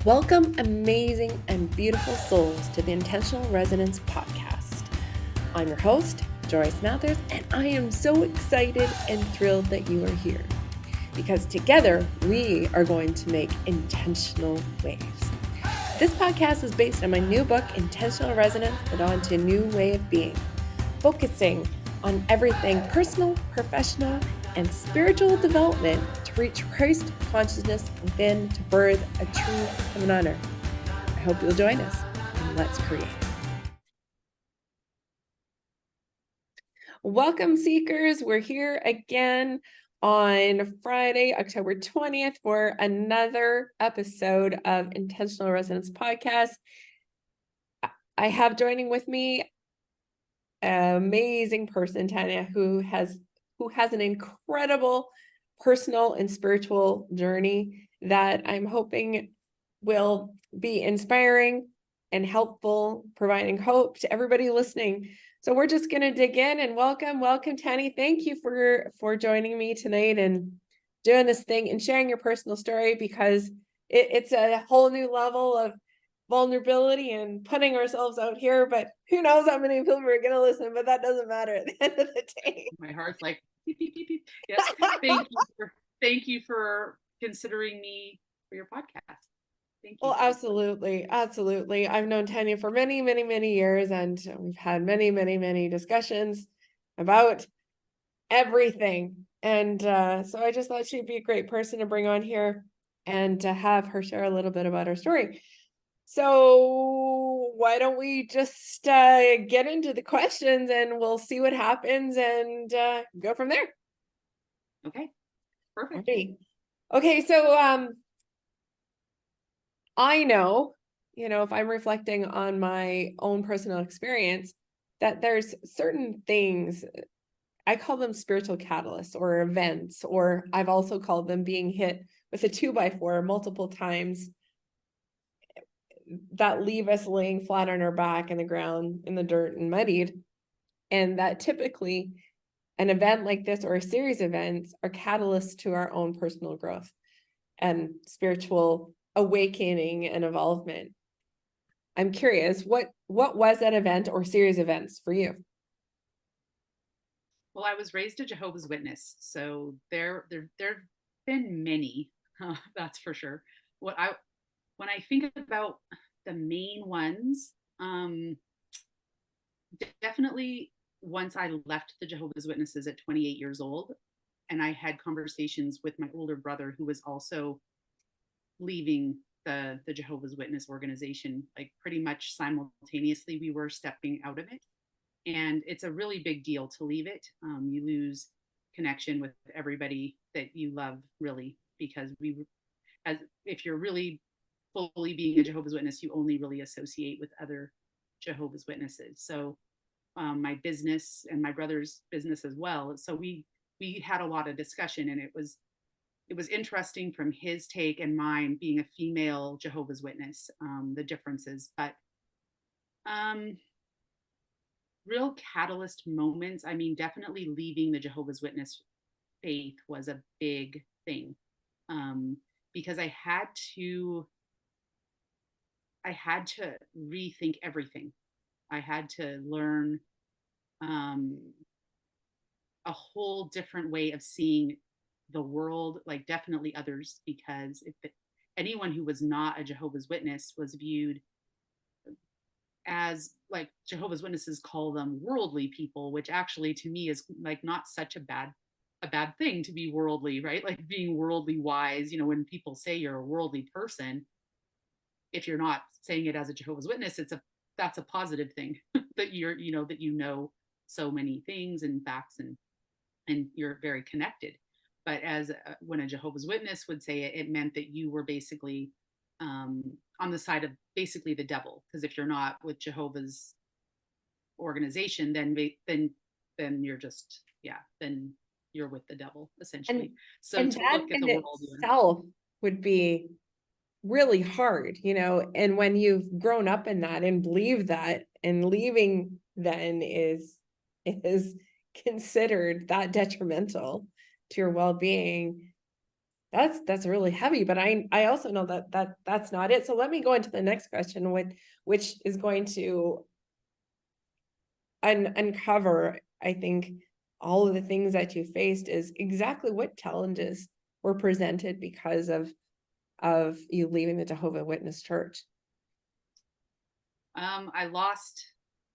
Welcome, amazing and beautiful souls, to the Intentional Resonance Podcast. I'm your host, Joyce Mathers, and I am so excited and thrilled that you are here because together we are going to make intentional waves. This podcast is based on my new book, Intentional Resonance, and on to a new way of being, focusing on everything personal, professional, and spiritual development to reach Christ consciousness within, to birth a true heaven on earth. I hope you'll join us, and let's create. Welcome, seekers. We're here again on Friday, October 20th, for another episode of Intentional Resonance Podcast. I have joining with me an amazing person, Tanya, who has an incredible personal and spiritual journey that I'm hoping will be inspiring and helpful, providing hope to everybody listening. So we're just going to dig in and welcome Tanya. Thank you for joining me tonight and doing this thing and sharing your personal story, because it's a whole new level of vulnerability and putting ourselves out here, but who knows how many people are going to listen, but that doesn't matter at the end of the day. My heart's like, beep, beep, beep, beep. Yes. Thank you for considering me for your podcast. Thank you. Well, absolutely. I've known Tanya for many, many, many years, and we've had many, many, many discussions about everything. And so I just thought she'd be a great person to bring on here and to have her share a little bit about her story. So why don't we just get into the questions and we'll see what happens and go from there. Okay, perfect. Okay, so I know, if I'm reflecting on my own personal experience, that there's certain things, I call them spiritual catalysts or events, or I've also called them being hit with a 2x4 multiple times that leave us laying flat on our back in the ground, in the dirt and muddied. And that typically an event like this or a series of events are catalysts to our own personal growth and spiritual awakening and evolvement. I'm curious, what was that event or series of events for you? Well, I was raised a Jehovah's Witness, so there've been many, that's for sure. When I think about the main ones, definitely once I left the Jehovah's Witnesses at 28 years old, and I had conversations with my older brother who was also leaving the Jehovah's Witness organization, like pretty much simultaneously, we were stepping out of it. And it's a really big deal to leave it. You lose connection with everybody that you love, really, because if you're really fully being a Jehovah's Witness, you only really associate with other Jehovah's Witnesses. So my business and my brother's business as well. So we had a lot of discussion, and it was interesting from his take and mine, being a female Jehovah's Witness, the differences. But real catalyst moments, I mean, definitely leaving the Jehovah's Witness faith was a big thing, because I had to rethink everything. I had to learn a whole different way of seeing the world, like definitely others, because anyone who was not a Jehovah's Witness was viewed as, like, Jehovah's Witnesses call them worldly people, which actually to me is like not such a bad thing to be worldly, right? Like being worldly wise, when people say you're a worldly person, if you're not saying it as a Jehovah's Witness, that's a positive thing that that so many things and facts, and you're very connected. But when a Jehovah's Witness would say it, it meant that you were basically on the side of basically the devil, because if you're not with Jehovah's organization, then you're just, then you're with the devil, essentially. And to that look at the world itself would be really hard, and when you've grown up in that and believe that, and leaving then is considered that detrimental to your well-being, That's really heavy, but I also know that's not it. So let me go into the next question, which is going to uncover, I think, all of the things that you faced, is exactly what challenges were presented because of you leaving the Jehovah Witness Church. I lost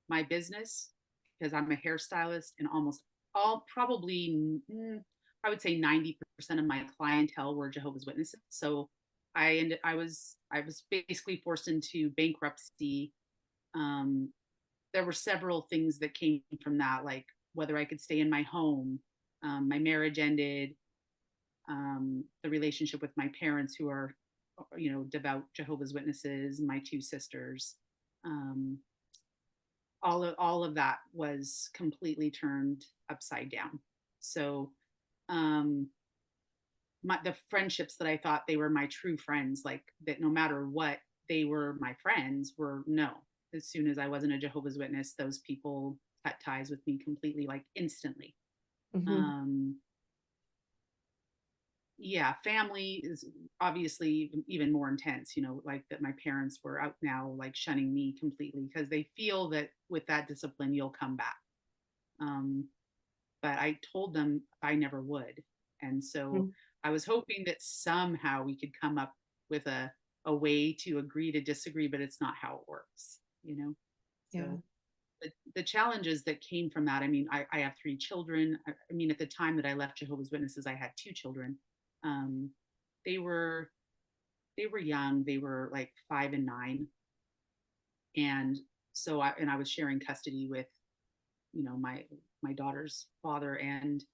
my business because I'm a hairstylist, and almost all, probably, I would say 90% of my clientele were Jehovah's Witnesses. So I was basically forced into bankruptcy. Um, there were several things that came from that, like whether I could stay in my home. My marriage ended. The relationship with my parents, who are, devout Jehovah's Witnesses, my two sisters. Um, all of that was completely turned upside down. So um, the friendships that I thought they were my true friends, like that, no matter what, they were my friends, were no. As soon as I wasn't a Jehovah's Witness, those people cut ties with me completely, like instantly. Mm-hmm. Um, yeah, family is obviously even more intense, like that my parents were out now, like shunning me completely because they feel that with that discipline, you'll come back. Um, but I told them I never would. And so I was hoping that somehow we could come up with a way to agree to disagree, but it's not how it works. Yeah. So the challenges that came from that, I mean, I have three children. I mean, at the time that I left Jehovah's Witnesses, I had two children. Um, they were they were young. They were like 5 and 9, and I was sharing custody with my daughter's father, and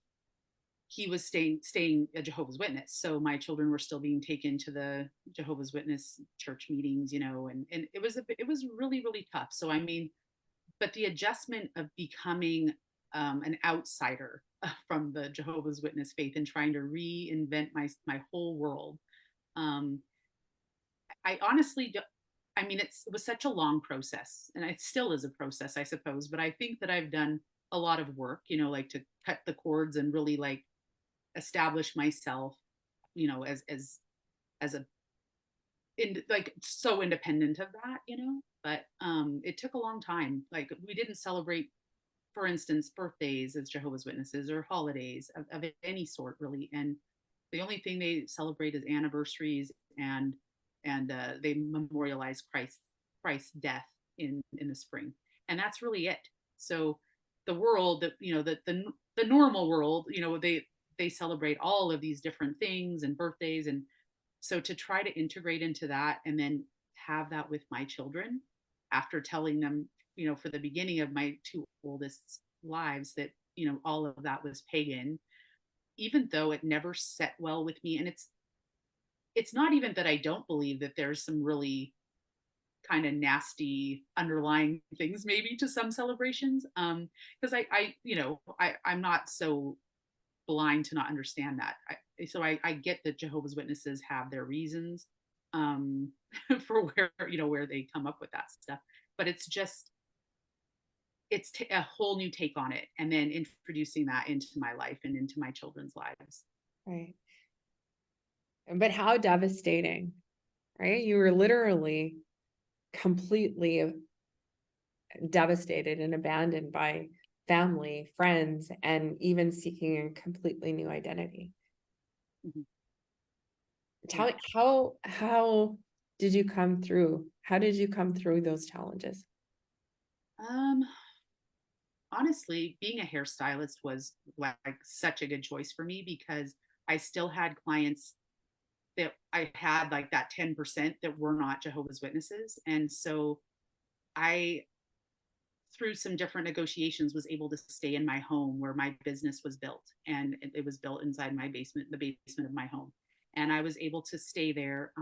he was staying a Jehovah's Witness. So my children were still being taken to the Jehovah's Witness church meetings, and it was really, really tough. So I mean, but the adjustment of becoming an outsider from the Jehovah's Witness faith and trying to reinvent my whole world. Um, I honestly, I mean, it was such a long process, and it still is a process, I suppose. But I think that I've done a lot of work, like to cut the cords and really like establish myself, as a like so independent of that. But it took a long time. Like we didn't celebrate, for instance, birthdays as Jehovah's Witnesses or holidays of any sort, really. And the only thing they celebrate is anniversaries, and they memorialize Christ's death in the spring, and that's really it. So the world that the normal world, they celebrate all of these different things and birthdays, and so to try to integrate into that and then have that with my children, after telling them, for the beginning of my two oldest lives, that all of that was pagan, even though it never set well with me. And it's not even that I don't believe that there's some really kind of nasty underlying things maybe to some celebrations, because I'm not so blind to not understand that. I get that Jehovah's Witnesses have their reasons, um, for where they come up with that stuff, but it's a whole new take on it, and then introducing that into my life and into my children's lives. Right. But how devastating, right? You were literally completely devastated and abandoned by family, friends, and even seeking a completely new identity. Mhm. Tell Yeah. me, how did you come through? How did you come through those challenges? Um, Honestly, being a hairstylist was like such a good choice for me, because I still had clients that I had, like that 10% that were not Jehovah's Witnesses. And so I, through some different negotiations, was able to stay in my home where my business was built. And it was built inside my basement, the basement of my home. And I was able to stay there,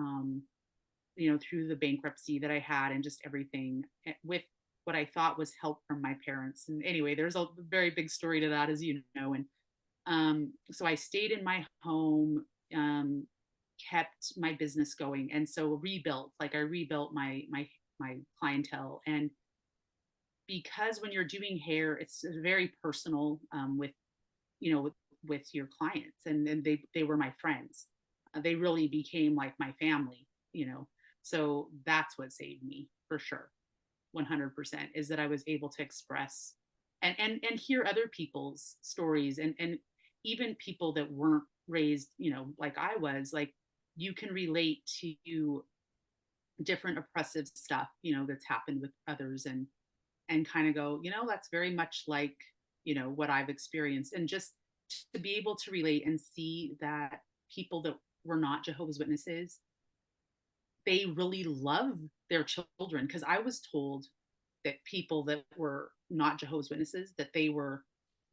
through the bankruptcy that I had and just everything, with what I thought was help from my parents. And anyway, there's a very big story to that, as you know. And so I stayed in my home, um, kept my business going, and so I rebuilt my clientele. And because when you're doing hair, it's very personal, with you know with, with your clients, and they were my friends. They really became like my family, you know. So that's what saved me for sure. 100% is that I was able to express and hear other people's stories, and even people that weren't raised, you know, like I was, like you can relate to different oppressive stuff, you know, that's happened with others, and kind of go, you know, that's very much like, you know, what I've experienced. And just to be able to relate and see that people that were not Jehovah's Witnesses, they really love their children. Because I was told that people that were not Jehovah's Witnesses, that they were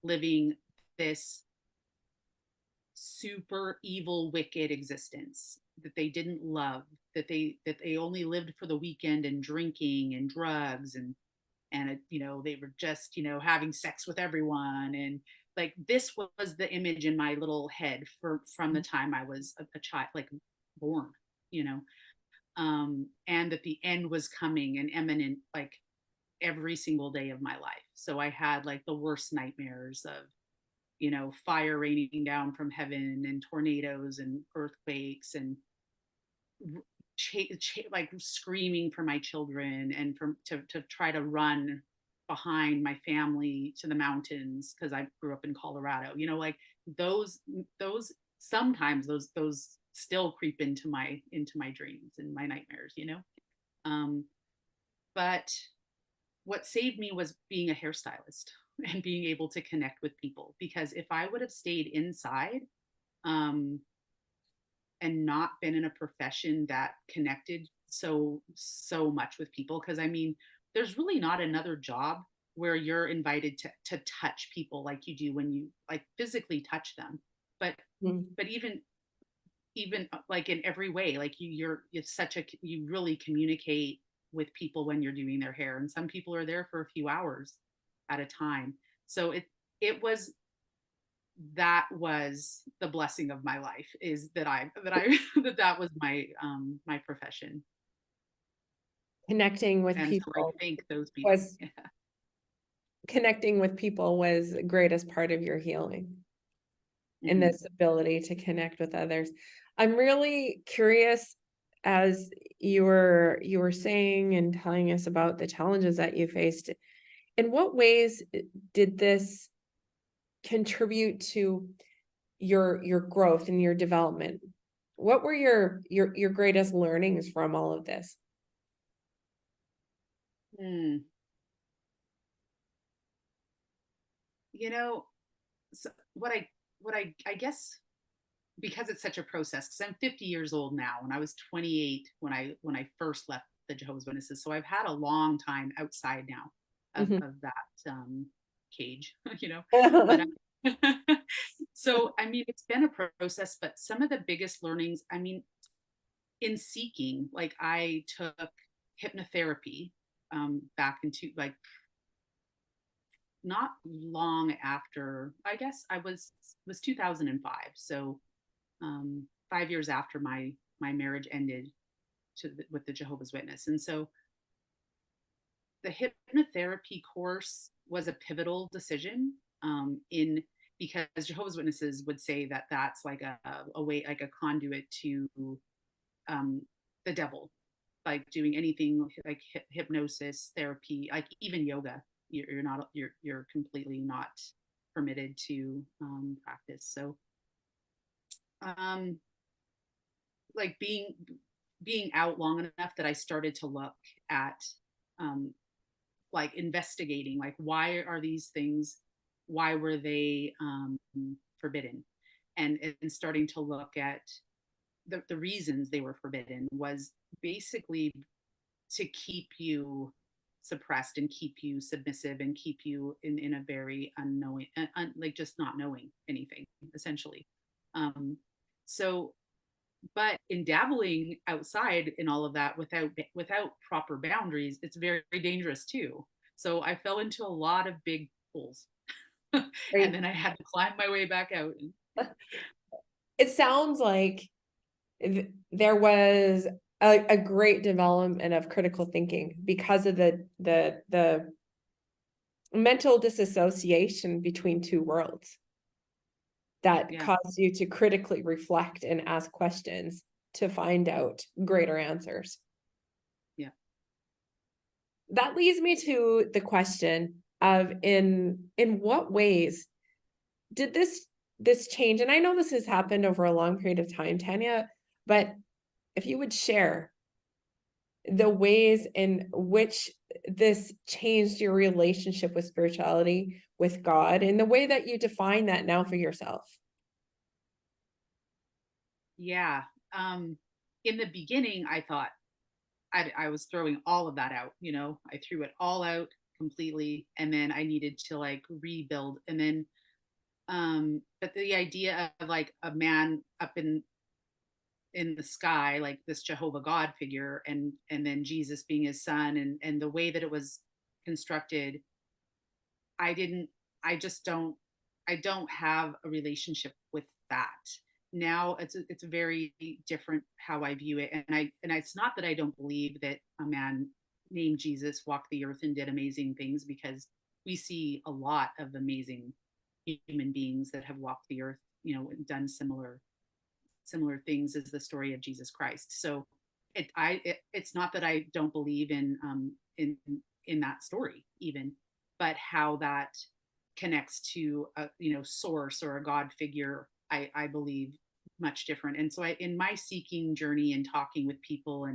living this super evil, wicked existence that they didn't love, that they only lived for the weekend and drinking and drugs, and you know, they were just, you know, having sex with everyone. And like this was the image in my little head from the time I was a child, like born, you know. And that the end was coming and imminent, like every single day of my life. So I had like the worst nightmares of, you know, fire raining down from heaven and tornadoes and earthquakes, and like screaming for my children, and to try to run behind my family to the mountains because I grew up in Colorado. You know, like those sometimes those still creep into my dreams and my nightmares, you know. But what saved me was being a hairstylist and being able to connect with people, because if I would have stayed inside, um, and not been in a profession that connected so much with people, because I mean, there's really not another job where you're invited to touch people like you do when you like physically touch them. but Mm. but even like in every way, like it's such a, you really communicate with people when you're doing their hair, and some people are there for a few hours at a time. So it was, that was the blessing of my life, is that I that was my profession. Connecting with And so I people thank those people. was Yeah. connecting with people was the greatest part of your healing, and Mhm. this ability to connect with others. I'm really curious, as you were saying and telling us about the challenges that you faced, in what ways did this contribute to your growth and your development? What were your greatest learnings from all of this? Hmm. You know, so what I guess, because it's such a process, because I'm 50 years old now, and I was 28 when I first left the Jehovah's Witnesses. So I've had a long time outside now Mhm. of that cage, you know. But so I mean, it's been a process, but some of the biggest learnings, I mean, in seeking, like I took hypnotherapy back into like not long after, I guess I was 2005. So 5 years after my marriage ended with the Jehovah's Witness. And so the hypnotherapy course was a pivotal decision, in because Jehovah's Witnesses would say that that's like a way, like a conduit to um, the devil, like doing anything like hypnosis therapy, like even yoga. You're not, you're completely not permitted to practice. So um, like being out long enough that I started to look at um, like investigating, like why are these things, why were they forbidden, and starting to look at the reasons they were forbidden was basically to keep you suppressed and keep you submissive and keep you in a very unknowing, like just not knowing anything essentially. um, so but in dabbling outside in all of that without proper boundaries, it's very, very dangerous too. So I fell into a lot of big holes and Right. then I had to climb my way back out. It sounds like there was a great development of critical thinking because of the mental disassociation between two worlds that Yeah. cause you to critically reflect and ask questions to find out greater answers. Yeah. That leads me to the question of in what ways did this change? And I know this has happened over a long period of time, Tanya, but if you would share the ways in which this changed your relationship with spirituality, with God, and the way that you define that now for yourself. Yeah. In the beginning, I thought I was throwing all of that out, I threw it all out completely. And then I needed to like rebuild. And then, but the idea of like a man up in the sky, like this Jehovah God figure, and then Jesus being his son, and the way that it was constructed, I didn't, I just don't, I don't have a relationship with that. Now it's very different how I view it. And it's not that I don't believe that a man named Jesus walked the earth and did amazing things, because we see a lot of amazing human beings that have walked the earth, and done similar things as the story of Jesus Christ. So it's not that I don't believe in that story even, but how that connects to a source or a God figure, I believe much different. And so in my seeking journey and talking with people,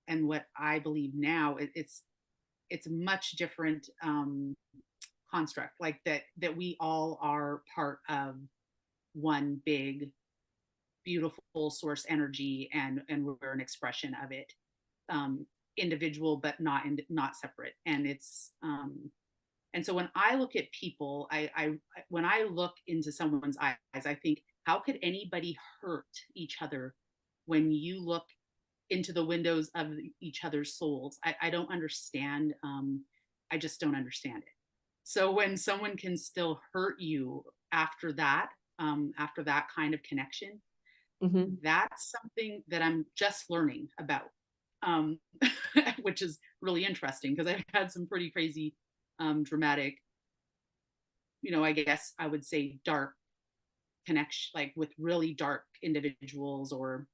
and what I believe now, it's a much different construct, like that we all are part of one big beautiful source energy, and we're an expression of it, individual but not separate. And it's and so when I look at people, I when I look into someone's eyes, I think, how could anybody hurt each other when you look into the windows of each other's souls? I don't understand. I just don't understand it. So when someone can still hurt you after that kind of connection, Mm-hmm. that's something that I'm just learning about, um, which is really interesting, because I've had some pretty crazy, dramatic, I guess I would say dark connection, like with really dark individuals, or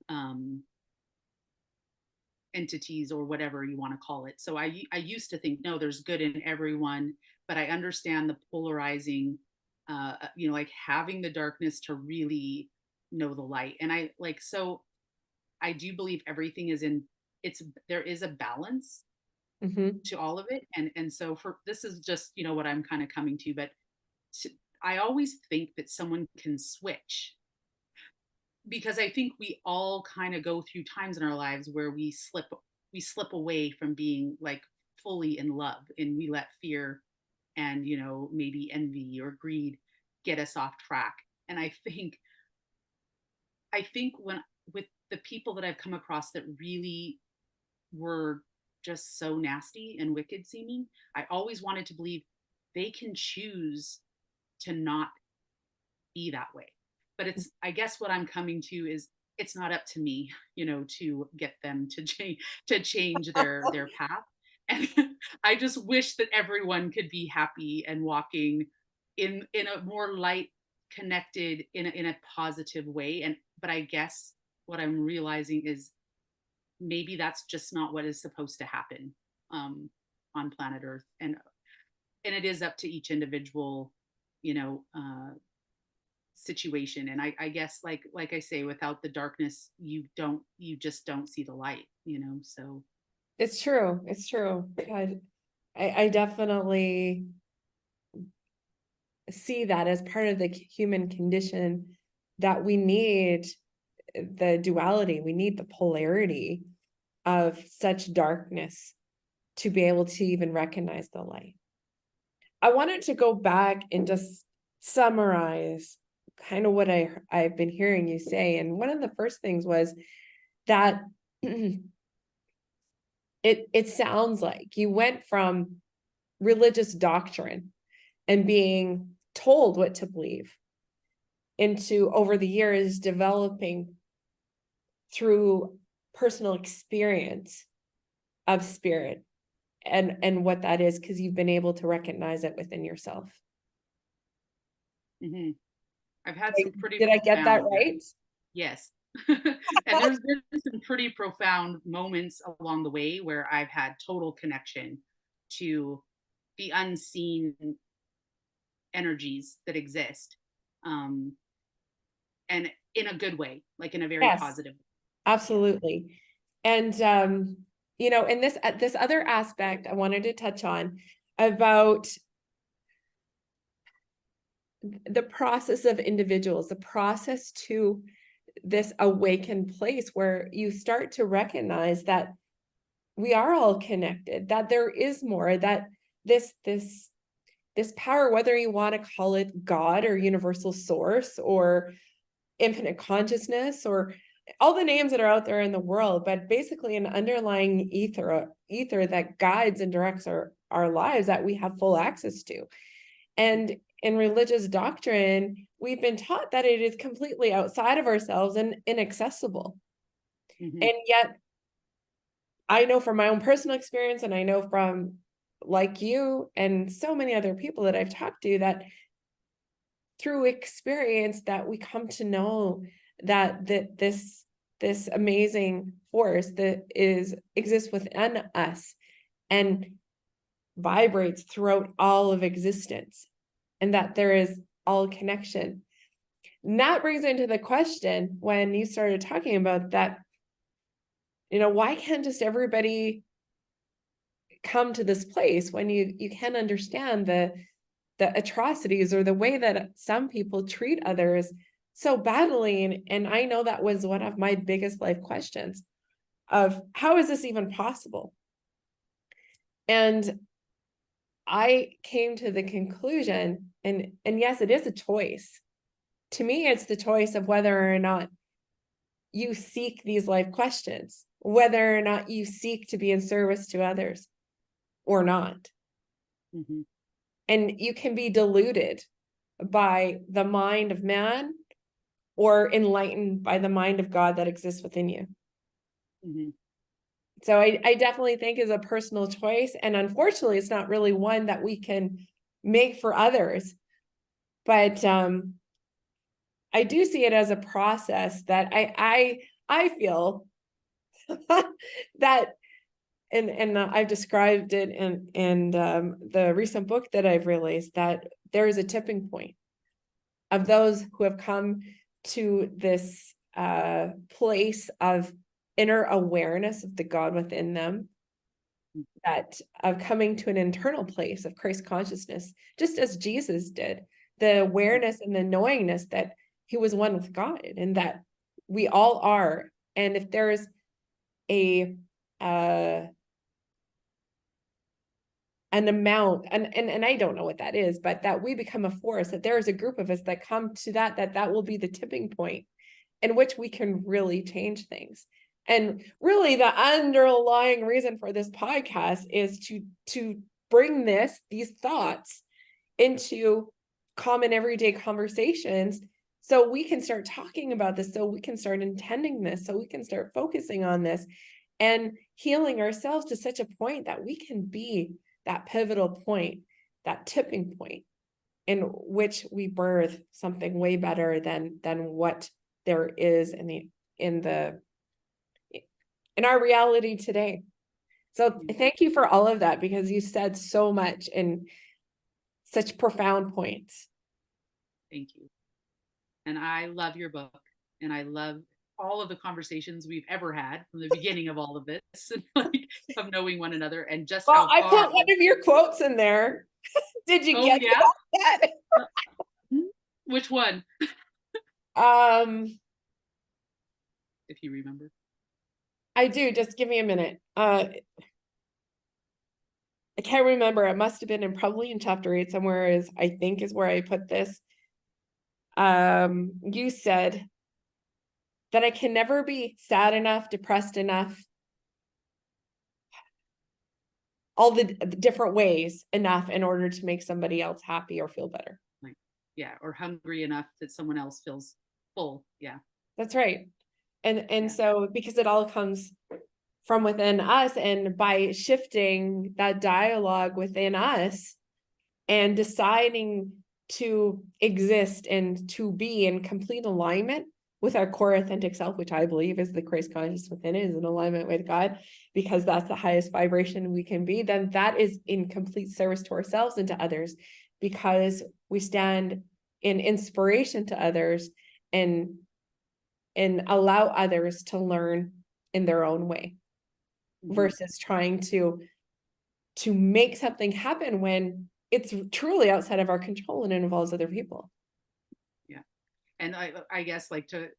um, entities, or whatever you want to call it. So I used to think, no, there's good in everyone, but I understand the polarizing, like having the darkness to really know the light. And I do believe everything is there is a balance Mm-hmm. to all of it. And so for this is just, what I'm kind of coming to, but to, I always think that someone can switch, because I think we all kind of go through times in our lives where we slip away from being like fully in love, and we let fear and maybe envy or greed get us off track. And I think when with the people that I've come across that really were just so nasty and wicked seeming, I always wanted to believe they can choose to not be that way. But I guess what I'm coming to is, it's not up to me, to get them to change their path. And I just wish that everyone could be happy and walking in a more light, connected, in a positive way. But I guess what I'm realizing is, maybe that's just not what is supposed to happen, um, on planet Earth. And it is up to each individual, you know, situation. And I guess, like I say, without the darkness, you just don't see the light, so. It's true. It's true. I definitely see that as part of the human condition, that we need the duality, we need the polarity of such darkness to be able to even recognize the light. I wanted to go back and just summarize kind of what I've been hearing you say. And one of the first things was that it sounds like you went from religious doctrine and being told what to believe into, over the years, developing through personal experience of spirit and what that is, because you've been able to recognize it within yourself. Mhm. I've had some pretty Did I get that profound, right? yes. And there's been some pretty profound moments along the way where I've had total connection to the unseen energies that exist. Um, and in a good way, like in a very Yes, positive way. Yeah. absolutely. And and this other aspect I wanted to touch on about the process of individuals, the process to this awakened place where you start to recognize that we are all connected, that there is more, that this power, whether you want to call it God or universal source or infinite consciousness or all the names that are out there in the world, but basically an underlying ether that guides and directs our lives that we have full access to. And in religious doctrine, we've been taught that it is completely outside of ourselves and inaccessible. Mhm. And yet, I know from my own personal experience, and I know from like you and so many other people that I've talked to, that through experience that we come to know that this amazing force that exists within us and vibrates throughout all of existence, and that there is all connection. And that brings into the question when you started talking about that, why can't just everybody come to this place when you can understand the atrocities or the way that some people treat others so badly. And I know that was one of my biggest life questions of how is this even possible? And I came to the conclusion, and yes, it is a choice. To me, it's the choice of whether or not you seek these life questions, whether or not you seek to be in service to others or not. Mhm. And you can be deluded by the mind of man or enlightened by the mind of God that exists within you. Mhm. So I definitely think is a personal choice. And unfortunately, it's not really one that we can make for others. But I do see it as a process that I feel that, and I've described it in the recent book that I've released, that there is a tipping point of those who have come to this place of inner awareness of the God within them, that of coming to an internal place of Christ consciousness, just as Jesus did, the awareness and the knowingness that he was one with God and that we all are. And if there's a an amount, and I don't know what that is, but that we become a force, that there is a group of us that come to that will be the tipping point in which we can really change things. And really the underlying reason for this podcast is to bring these thoughts into common everyday conversations so we can start talking about this, so we can start intending this, so we can start focusing on this and healing ourselves to such a point that we can be that pivotal point, that tipping point in which we birth something way better than what there is in our reality today. So thank you for all of that, because you said so much in such profound points. Thank you. And I love your book, and I love all of the conversations we've ever had from the beginning of all of this, like, of knowing one another and just Well, how I far. put one of your quotes in there. Did you Oh get yeah. that? Which one? Um, If you remember. I do. Just give me a minute. I can't remember. It must have been probably in chapter 8 somewhere, I think is where I put this. You said that I can never be sad enough, depressed enough, all the different ways enough in order to make somebody else happy or feel better. Like, yeah, or hungry enough that someone else feels full. Yeah. That's right. And Yeah. so because it all comes from within us, and by shifting that dialogue within us and deciding to exist and to be in complete alignment with our core authentic self, which I believe is the Christ conscious within, is in alignment with God, because that's the highest vibration we can be, then that is in complete service to ourselves and to others, because we stand in inspiration to others and allow others to learn in their own way, versus trying to make something happen when it's truly outside of our control and it involves other people. Yeah. And I guess like to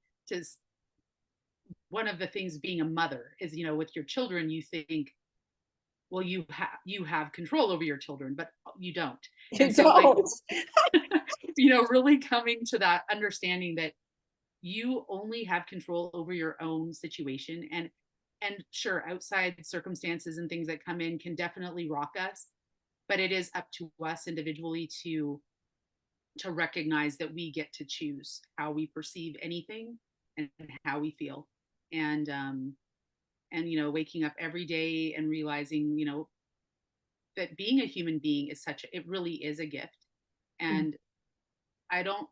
one of the things being a mother is, you know, with your children, you think, well, you have control over your children, but you don't. And so like, you know, really coming to that understanding that you only have control over your own situation, and sure, outside circumstances and things that come in can definitely rock us, but it is up to us individually to recognize that we get to choose how we perceive anything and how we feel. And you know, waking up every day and realizing, you know, that being a human being is it really is a gift. And I don't,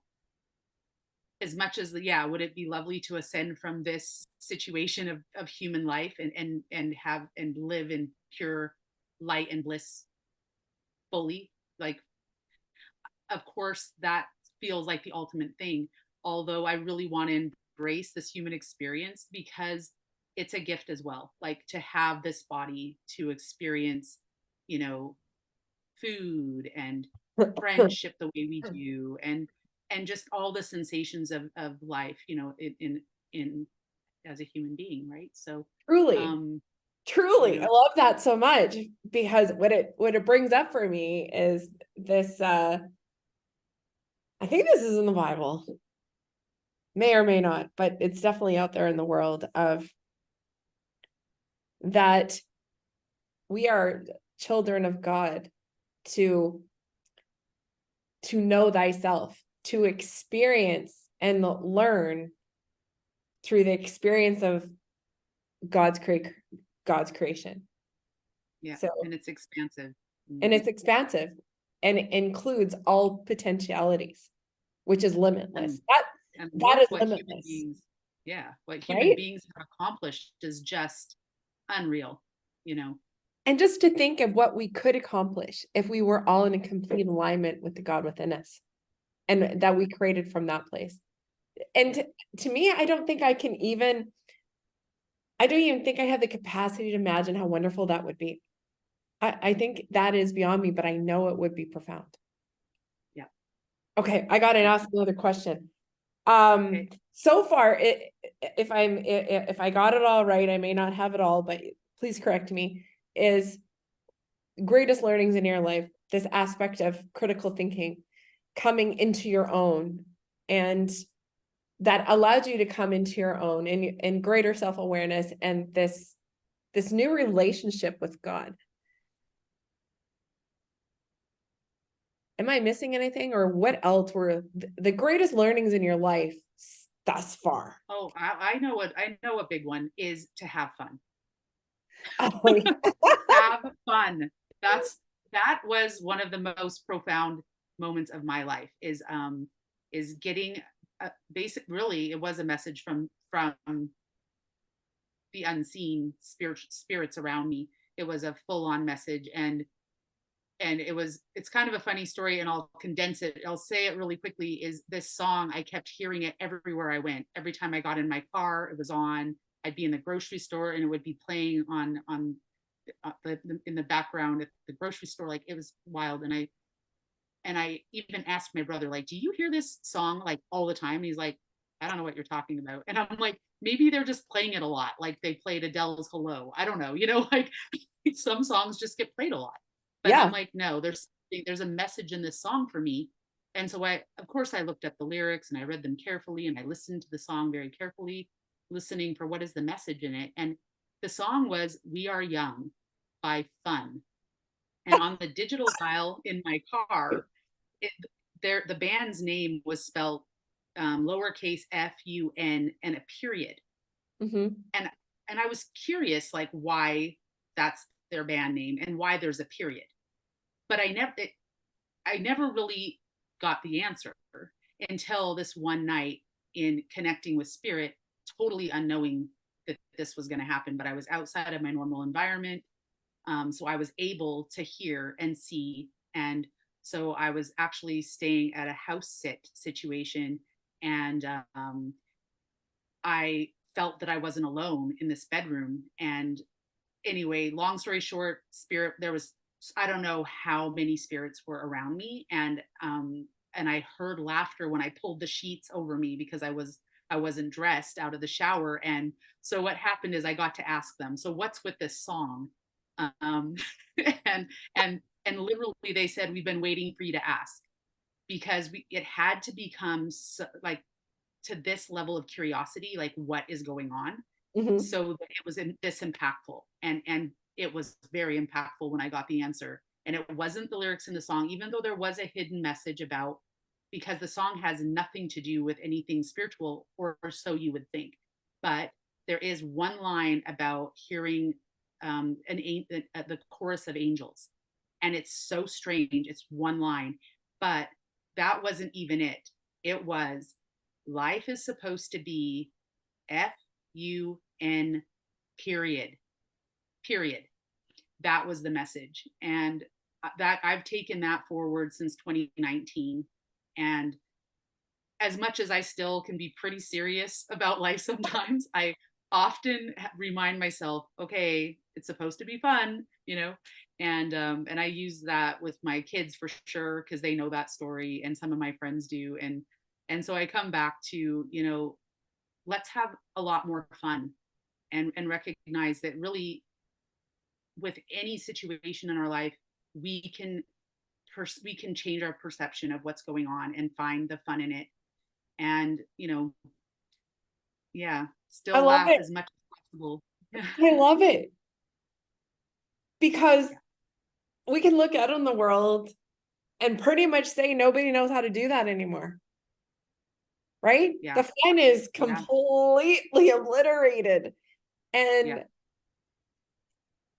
as much as, yeah, would it be lovely to ascend from this situation of human life and have and live in pure light and bliss fully, like, of course that feels like the ultimate thing, although I really want to embrace this human experience because it's a gift as well, like to have this body to experience, you know, food and friendship the way we do, and just all the sensations of life, you know, in as a human being, right? So Truly, you know, I love that so much, because what it brings up for me is this, I think this is in the Bible, may or may not, but it's definitely out there in the world, of that we are children of God to know thyself, to experience and learn through the experience of God's creation. yeah, So, and it's expansive. and it's expansive and it includes all potentialities, which is limitless. And That look is what limitless, human beings, yeah, what human right? beings have accomplished is just unreal, you know. And just to think of what we could accomplish if we were all in a complete alignment with the God within us, and that we created from that place. And to me, I don't even think I have the capacity to imagine how wonderful that would be. I think that is beyond me, but I know it would be profound. Yeah. Okay, I got to ask another question. Okay. So far, if I got it all right, I may not have it all, but please correct me, is greatest learnings in your life, this aspect of critical thinking, coming into your own, and that allowed you to come into your own and greater self-awareness and this new relationship with God. Am I missing anything, or what else were the greatest learnings in your life thus far? Oh, I know a big one is to have fun. Oh, Have fun. That was one of the most profound moments of my life, is getting basic, really it was a message from the unseen spirits around me. It was a full-on message, and it's kind of a funny story, and I'll condense it. I'll say it really quickly. Is this song, I kept hearing it everywhere I went. Every time I got in my car, it was on. I'd be in the grocery store and it would be playing on in the background at the grocery store. Like, it was wild. And I even asked my brother, like, do you hear this song like all the time? And he's like, I don't know what you're talking about. And I'm like, maybe they're just playing it a lot. Like they played Adele's Hello. I don't know, you know, like some songs just get played a lot. But yeah. I'm like, no, there's a message in this song for me. And so of course I looked up the lyrics and I read them carefully and I listened to the song very carefully, listening for what is the message in it. And the song was We Are Young by Fun. And on the digital dial in my car, the band's name was spelled lowercase FUN and a period. Mm-hmm. And I was curious, like, why that's their band name and why there's a period. But I never really got the answer until this one night in connecting with spirit, totally unknowing that this was going to happen. But I was outside of my normal environment. So I was able to hear and see. And so I was actually staying at a house sit situation. And I felt that I wasn't alone in this bedroom. And anyway, long story short, spirit, there was, I don't know how many spirits were around me. And I heard laughter when I pulled the sheets over me because I wasn't dressed out of the shower. And so what happened is I got to ask them, so what's with this song? Um, and literally they said, we've been waiting for you to ask, because it had to become so, like, to this level of curiosity, like what is going on. Mhm. So that it was this impactful, and it was very impactful when I got the answer. And it wasn't the lyrics in the song, even though there was a hidden message about, because the song has nothing to do with anything spiritual, or so you would think. But there is one line about hearing the chorus of angels, and it's so strange. It's one line, but that wasn't even it. It was, life is supposed to be FUN period. That was the message. And that I've taken that forward since 2019. And as much as I still can be pretty serious about life sometimes, I often remind myself, okay, it's supposed to be fun, and I use that with my kids for sure, because they know that story, and some of my friends do. And so I come back to, let's have a lot more fun, and recognize that really with any situation in our life, we can change our perception of what's going on and find the fun in it. And still I love laugh it. as much as possible. I love it. Because we can look out in the world and pretty much say nobody knows how to do that anymore. Right? Yeah. The fun is completely obliterated. And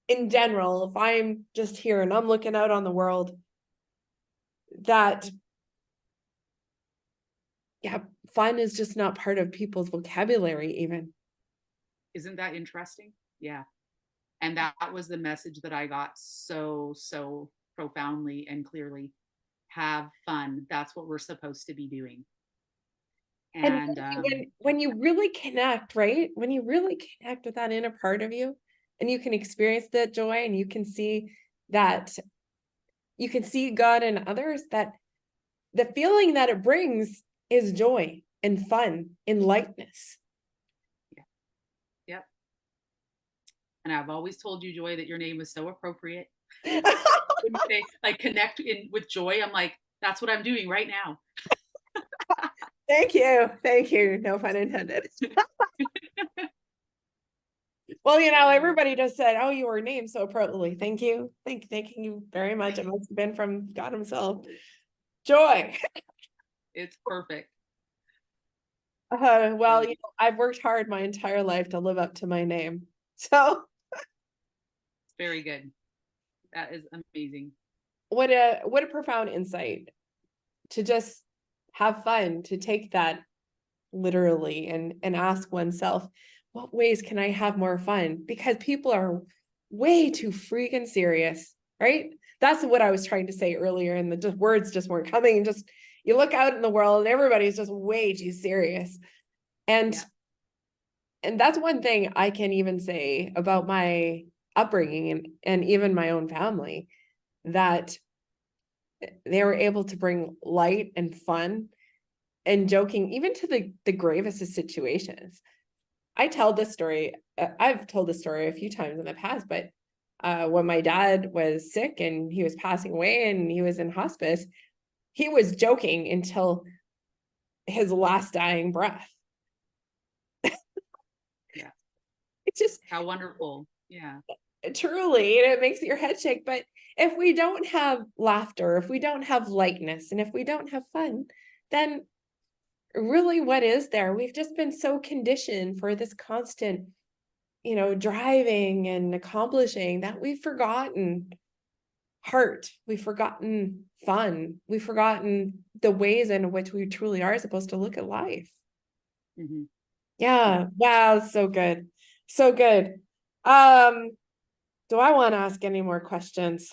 in general, if I'm just here and I'm looking out on the world, that fun is just not part of people's vocabulary even. Isn't that interesting? Yeah. And that was the message that I got so profoundly and clearly. Have fun. That's what we're supposed to be doing. And when you really connect, right? When you really connect with that inner part of you, and you can experience that joy, and you can see that, you can see God in others, that the feeling that it brings is joy and fun and lightness. Yep. And I've always told you, Joy, that your name is so appropriate. When you say, like, connect with joy, I'm like, that's what I'm doing right now. Thank you. No pun intended. Well, everybody just said, oh, you were named so appropriately. Thank you. Thank you very much. It must have been from God himself. Joy. It's perfect. Well, I've worked hard my entire life to live up to my name. So it's very good. That is amazing. What a profound insight to just have fun, to take that literally and ask oneself, what ways can I have more fun? Because people are way too freaking serious, right? That's what I was trying to say earlier, and the words just weren't coming. Just, you look out in the world and everybody's just way too serious. And that's one thing I can even say about my upbringing and even my own family, that they were able to bring light and fun and joking, even to the gravest of situations. I tell this story, I've told this story a few times in the past, but when my dad was sick and he was passing away and he was in hospice, he was joking until his last dying breath. Yeah. It's just how wonderful. Yeah. Truly, it makes your head shake. But if we don't have laughter, if we don't have lightness, and if we don't have fun, then really, what is there? We've just been so conditioned for this constant, driving and accomplishing, that we've forgotten heart. We've forgotten fun. We've forgotten the ways in which we truly are supposed to look at life. Mm-hmm. Yeah. Wow. So good. So good. Do I want to ask any more questions?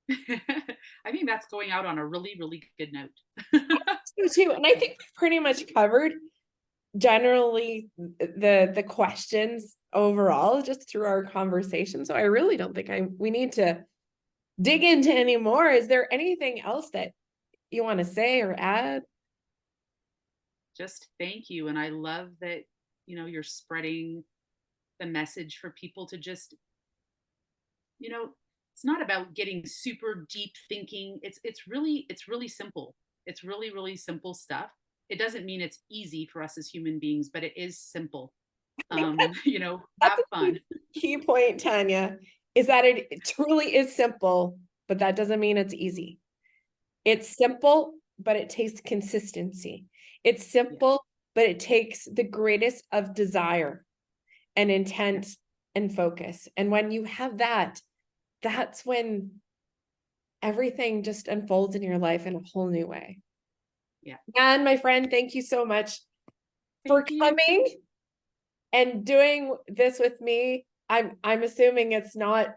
I think that's going out on a really, really good note. So too. And I think we've pretty much covered generally the questions overall just through our conversation. So I really don't think we need to dig into any more. Is there anything else that you want to say or add? Just thank you. And I love that, you're spreading the message for people to just, it's not about getting super deep thinking. It's really simple. It's really, really simple stuff. It doesn't mean it's easy for us as human beings, but it is simple. Have fun. Key point, Tanya, is that it truly is simple, but that doesn't mean it's easy. It's simple, but it takes consistency. It's simple, but it takes the greatest of desire and intent and focus. And when you have that, that's when everything just unfolds in your life in a whole new way. Yeah. And my friend, thank you so much for coming and doing this with me. I'm assuming it's not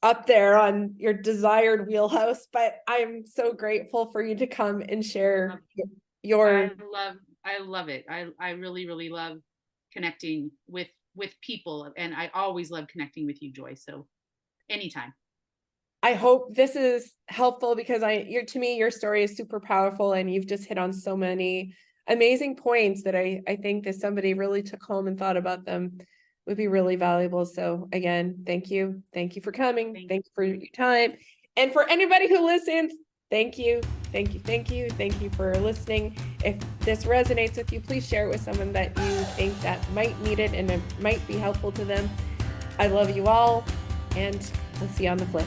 up there on your desired wheelhouse, but I'm so grateful for you to come and share your. I love it. I really, really love connecting with people, and I always love connecting with you, Joy. So anytime. I hope this is helpful because to me, your story is super powerful and you've just hit on so many amazing points that I think that somebody really took home and thought about them would be really valuable. So again, thank you. Thank you for coming. Thank you for your time. And for anybody who listens, thank you. Thank you. Thank you. Thank you for listening. If this resonates with you, please share it with someone that you think that might need it and it might be helpful to them. I love you all, and I'll see you on the flip.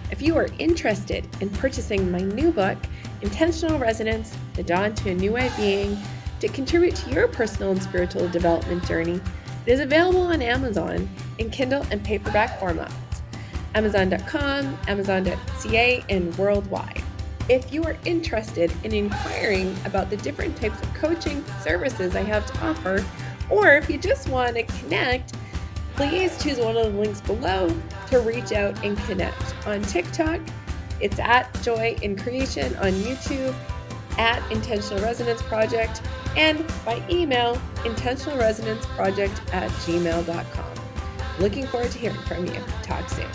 If you are interested in purchasing my new book, Intentional Resonance, The Dawn to a New Way of Being, to contribute to your personal and spiritual development journey, it is available on Amazon in Kindle and paperback formats, Amazon.com, Amazon.ca, and worldwide. If you are interested in inquiring about the different types of coaching services I have to offer, or if you just want to connect, please choose one of the links below to reach out and connect. On TikTok, it's at Joy in Creation. On YouTube, at Intentional Resonance Project. And by email, intentionalresonanceproject@gmail.com. Looking forward to hearing from you. Talk soon.